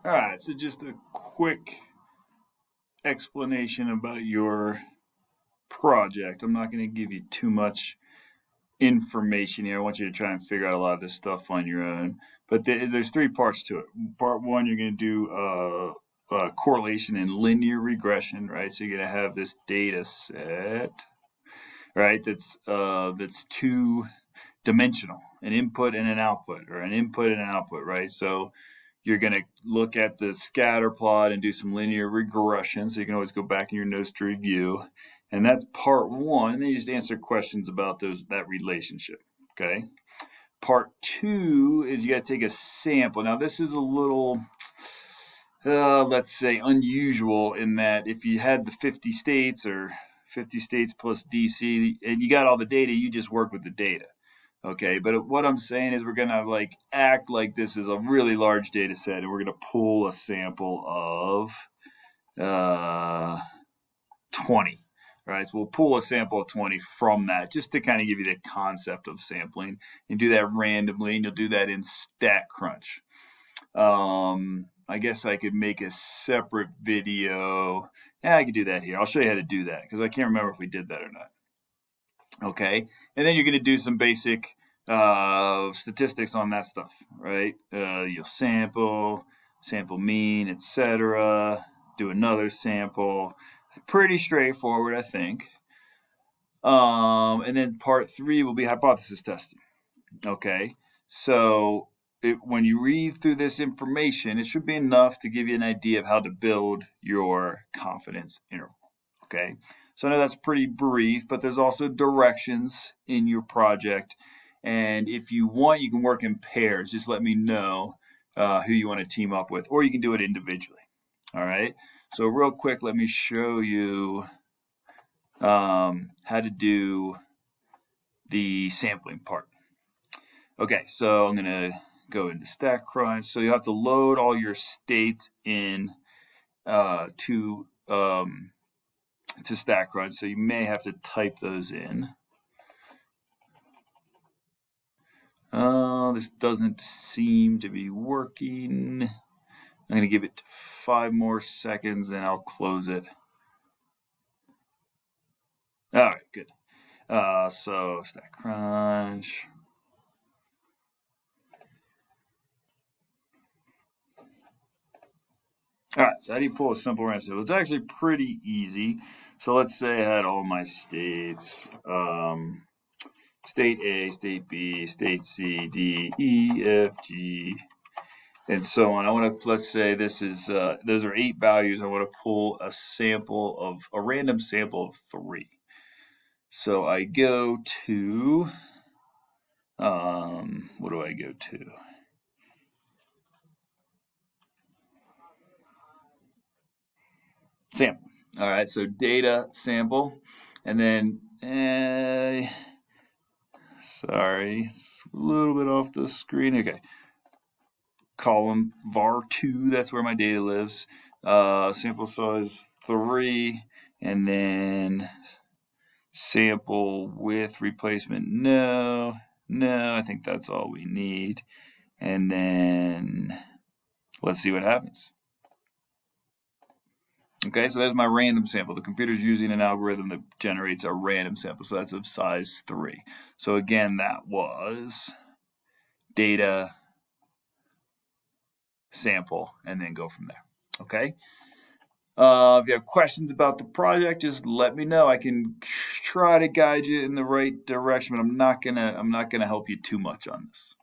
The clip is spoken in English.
All right, so just a quick explanation about your project. I'm not going to give you too much information here. I want you to try and figure out a lot of this stuff on your own. But there's three parts to it. Part one, you're going to do correlation and linear regression, right? So you're going to have this data set, right? That's two dimensional, an input and an output, or an input and an output, right? So you're going to look at the scatter plot and do some linear regression. So you can always go back in your notes to review. And that's part one. And then you just answer questions about that relationship. Okay. Part two is you got to take a sample. Now this is a little, let's say, unusual in that if you had the 50 states or 50 states plus DC and you got all the data, you just work with the data. Okay, but what I'm saying is we're gonna act like this is a really large data set, and we're gonna pull a sample of 20. Right, so we'll pull a sample of 20 from that just to kind of give you the concept of sampling, and do that randomly, and you'll do that in StatCrunch. I guess I could make a separate video. Yeah, I could do that here. I'll show you how to do that because I can't remember if we did that or not. Okay, and then you're going to do some basic statistics on that stuff, right? You'll sample mean, etc. Do another sample. Pretty straightforward, I think. And then part three will be hypothesis testing. Okay, so when you read through this information, it should be enough to give you an idea of how to build your confidence interval. Okay, so I know that's pretty brief, but there's also directions in your project. And if you want, you can work in pairs. Just let me know who you want to team up with, or you can do it individually. All right, so real quick, let me show you how to do the sampling part. Okay, so I'm going to go into StatCrunch. So you have to load all your states in to StatCrunch. So you may have to type those in. This doesn't seem to be working. I'm going to give it 5 more seconds and I'll close it. All right, good. So StatCrunch. All right, so how do you pull a simple random sample? It's actually pretty easy. So let's say I had all my states, state A, state B, state C, D, E, F, G, and so on. I want to, let's say this is, those are 8 values. I want to pull a random sample of 3. So I go to, what do I go to? Sample. All right, so data sample, and then, sorry, it's a little bit off the screen. Okay, column var2, that's where my data lives. Sample size 3, and then sample with replacement, no, I think that's all we need. And then let's see what happens. Okay, so there's my random sample. The computer's using an algorithm that generates a random sample, so that's of size 3. So again, that was data, sample, and then go from there. Okay. If you have questions about the project, just let me know. I can try to guide you in the right direction, but I'm not gonna help you too much on this.